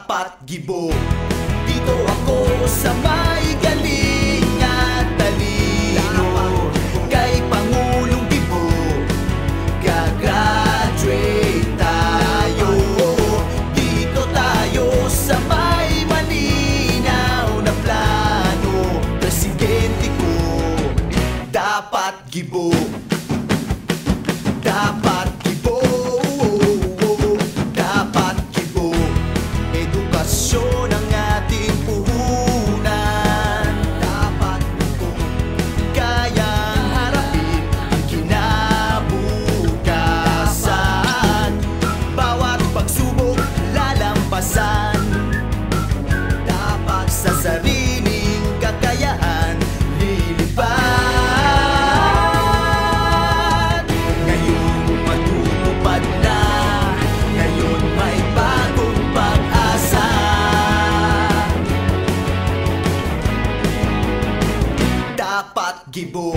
dapat gibo. Dito ako sa may galing at talino, kay Pangulong Gibo gagraduate tayo. Dito tayo sa may malinaw na plano, presidente ko dapat gibo. Dapat gibo, dapat gibo. Edukasyon ang ating puhunan. Dapat gibo, kayang harapin ang kinabukasan. Bawat pagsubok lalampasan. Dapat sa sariling kakayahan lilipad. Dapat gibo.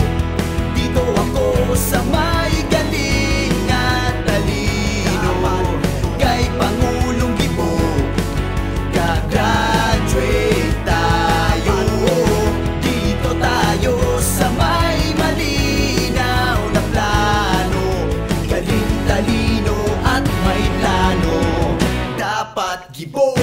Dito ako sa may galing at talino, kay Pangulong Gibo gagraduate tayo. Dito tayo sa may malinaw na plano, galing, talino at may plano. Dapat gibo.